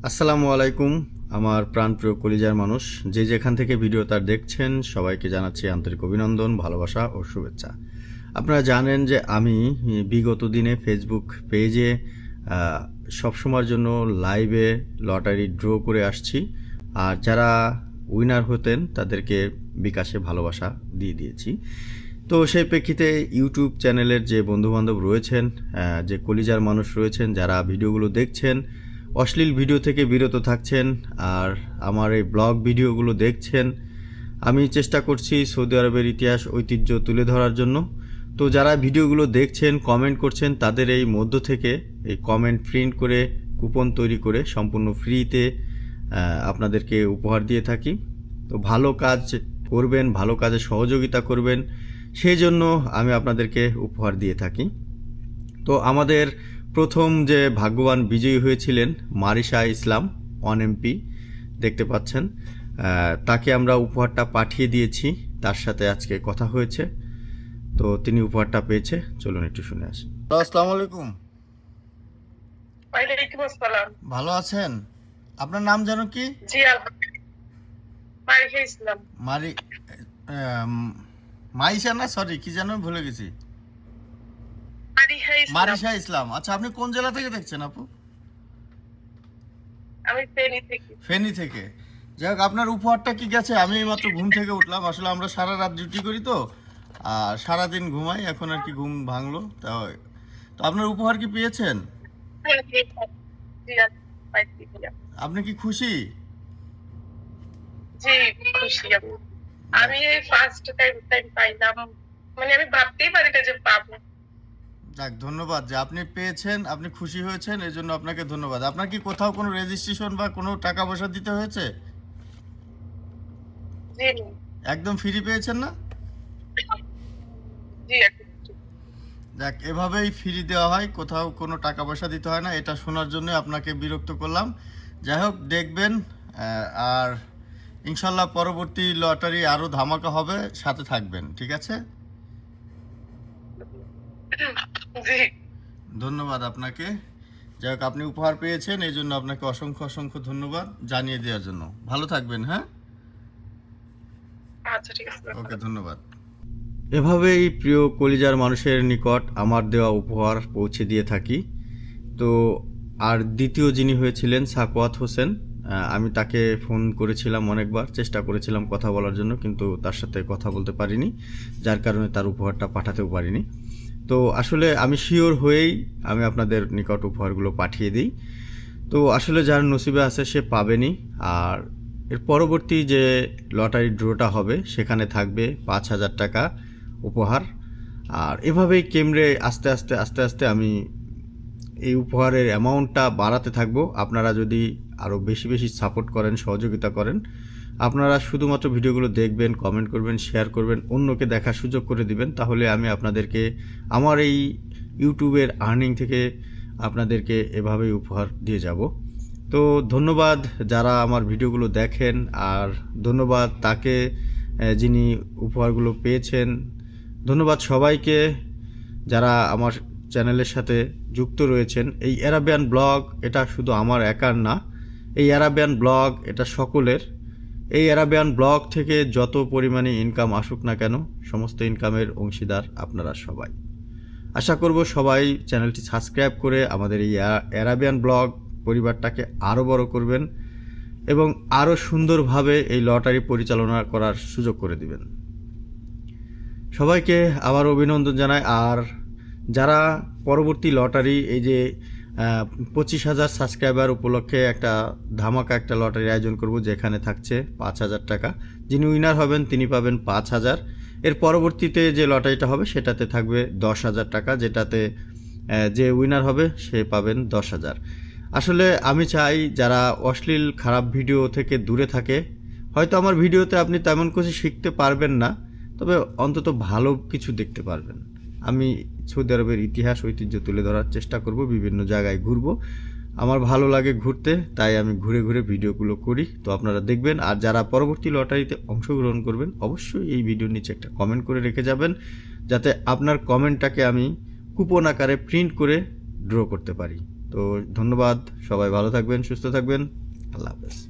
আসসালামু আলাইকুম আমার প্রাণপ্রিয় কলিজার মানুষ যে যেখান থেকে ভিডিও তার দেখছেন সবাইকে জানাচ্ছি আন্তরিক অভিনন্দন ভালোবাসা ও শুভেচ্ছা। আপনারা জানেন যে আমি বিগত দিনে ফেসবুক পেজে সবসময়ের জন্য লাইভে লটারি ড্র করে আসছি, আর যারা উইনার হতেন তাদেরকে বিকাশে ভালোবাসা দিয়ে দিয়েছি। তো সেই প্রেক্ষিতে ইউটিউব চ্যানেলের যে বন্ধুবান্ধব রয়েছেন, যে কলিজার মানুষ রয়েছেন, যারা ভিডিওগুলো দেখছেন, অশ্লীল ভিডিও থেকে বিরত থাকছেন আর আমার এই ব্লগ ভিডিওগুলো দেখছেন, আমি চেষ্টা করছি সৌদি আরবের ইতিহাস ঐতিহ্য তুলে ধরার জন্য। তো যারা ভিডিওগুলো দেখছেন, কমেন্ট করছেন, তাদের এই মধ্য থেকে এই কমেন্ট প্রিন্ট করে কুপন তৈরি করে সম্পূর্ণ ফ্রিতে আপনাদেরকে উপহার দিয়ে থাকি। তো ভালো কাজ করবেন, ভালো কাজে সহযোগিতা করবেন, সেই জন্য আমি আপনাদেরকে উপহার দিয়ে থাকি। তো আমাদের প্রথম যে ভাগ্যবান বিজয়ী হয়েছিলেন মারিশা ইসলাম 1 MP দেখতে পাচ্ছেন, তাকে আমরা উপহারটা পাঠিয়ে দিয়েছি, তার সাথে আজকে কথা হয়েছে, তো তিনি উপহারটা পেয়েছে। চলুন একটু শুনে আসি। আসসালামু আলাইকুম। ওয়ালাইকুম আসসালাম। ভালো আছেন? আপনার নাম জানো কি? জি মারিফা ইসলাম। মাইশা না, সরি কি জানো ভুলে গেছি। মারিশা ইসলাম। আচ্ছা, আপনি কোন জেলা থেকে দেখছেন আপু? আমি ফেনী থেকে। ফেনী থেকে। যাই হোক, আপনার উপহারটা কি গেছে? আমি মাত্র ঘুম থেকে উঠলাম, আসলে আমরা সারা রাত ডিউটি করি তো, আর সারাদিন ঘুমাই, এখন আর কি ঘুম ভাঙলো। তো আপনার উপহার কি পেয়েছেন? আপনি কি খুশি? জি খুশি আমি। আমি এই ফার্স্ট টাইম পাইলাম, মানে আমি ভাবতেই পারি না যে পাবো। যাক, ধন্যবাদ যে আপনি পেয়েছেন, আপনি খুশি হয়েছেন, এই জন্য আপনাকে ধন্যবাদ। আপনার কি কোথাও কোনো রেজিস্ট্রেশন বা কোনো টাকা পয়সা দিতে হয়েছে? জি একদম ফ্রি পেয়েছেন না? জি দেখ, এভাবেই ফ্রি দেওয়া হয়, কোথাও কোনো টাকা পয়সা দিতে হয় না। এটা শোনার জন্য আপনাকে বিরক্ত করলাম। যাই হোক, দেখবেন, আর ইনশাল্লাহ পরবর্তী লটারি আরও ধামাকা হবে, সাথে থাকবেন, ঠিক আছে? জি ধন্যবাদ আপনাকে। যাই হোক, আপনি উপহার পেয়েছেন, এই জন্য আপনাকে অসংখ্য অসংখ্য ধন্যবাদ জানিয়ে দেওয়ার জন্য। ভালো থাকবেন। হ্যাঁ, আচ্ছা ঠিক আছে, ওকে, ধন্যবাদ। এভাবেই প্রিয় কলিজার মানুষের নিকট আমার দেওয়া উপহার পৌঁছে দিয়ে থাকি। তো আর দ্বিতীয় যিনি হয়েছিলেন সাকওয়াত হোসেন, আমি তাকে ফোন করেছিলাম অনেকবার, চেষ্টা করেছিলাম কথা বলার জন্য, কিন্তু তার সাথে কথা বলতে পারিনি, যার কারণে তার উপহারটা পাঠাতেও পারিনি। তো আসলে আমি শিওর হয়েই আমি আপনাদের নিকট উপহারগুলো পাঠিয়ে দিই। তো আসলে যার নসিবে আছে সে পাবেনি। আর এর পরবর্তী যে লটারি ড্রটা হবে সেখানে থাকবে 5,000 টাকা উপহার। আর এভাবেই কেমরে আস্তে আস্তে আস্তে আস্তে আমি এই উপহারের অ্যামাউন্টটা বাড়াতে থাকবো। আপনারা যদি আরও বেশি বেশি সাপোর্ট করেন, সহযোগিতা করেন, আপনারা শুধুমাত্র ভিডিওগুলো দেখবেন, কমেন্ট করবেন, শেয়ার করবেন, অন্যকে দেখার সুযোগ করে দিবেন, তাহলে আমি আপনাদেরকে আমার এই ইউটিউবের আর্নিং থেকে আপনাদেরকে এভাবেই উপহার দিয়ে যাব। তো ধন্যবাদ যারা আমার ভিডিওগুলো দেখেন, আর ধন্যবাদ তাকে যিনি উপহারগুলো পেয়েছেন। ধন্যবাদ সবাইকে যারা আমার চ্যানেলের সাথে যুক্ত রয়েছেন। এই অ্যারাবিয়ান ব্লগ এটা শুধু আমার একার না, এই অ্যারাবিয়ান ব্লগ এটা সকলের। এই অ্যারাবিয়ান ব্লগ থেকে যত পরিমাণে ইনকাম আসুক না কেন, সমস্ত ইনকামের অংশীদার আপনারা সবাই। আশা করব সবাই চ্যানেলটি সাবস্ক্রাইব করে আমাদের এই অ্যারাবিয়ান ব্লগ পরিবারটাকে আরও বড় করবেন এবং আরও সুন্দরভাবে এই লটারি পরিচালনা করার সুযোগ করে দিবেন। সবাইকে আবার অভিনন্দন জানাই। আর যারা পরবর্তী লটারি, এই যে 25,000 সাবস্ক্রাইবার উপলক্ষে একটা ধামাকা একটা লটারি আয়োজন করব, যেখানে থাকছে 5,000 টাকা। যিনি উইনার হবেন তিনি পাবেন 5,000। এর পরবর্তীতে যে লটারিটা হবে সেটাতে থাকবে 10,000 টাকা, যেটাতে যে উইনার হবে সে পাবেন 10,000। আসলে আমি চাই যারা অশ্লীল খারাপ ভিডিও থেকে দূরে থাকে, হয়তো আমার ভিডিওতে আপনি তেমন কিছু শিখতে পারবেন না, তবে অন্তত ভালো কিছু দেখতে পারবেন। আমি সৌদি আরবের ইতিহাস ঐতিহ্য তুলে ধরার চেষ্টা করব, বিভিন্ন জায়গায় ঘুরব, আমার ভালো লাগে ঘুরতে, তাই আমি ঘুরে ঘুরে ভিডিওগুলো করি। তো আপনারা দেখবেন। আর যারা পরবর্তী লটারিতে অংশগ্রহণ করবেন, অবশ্যই এই ভিডিওর নিচে একটা কমেন্ট করে রেখে যাবেন, যাতে আপনার কমেন্টটাকে আমি কুপন আকারে প্রিন্ট করে ড্র করতে পারি। তো ধন্যবাদ, সবাই ভালো থাকবেন, সুস্থ থাকবেন, আল্লাহ হাফেজ।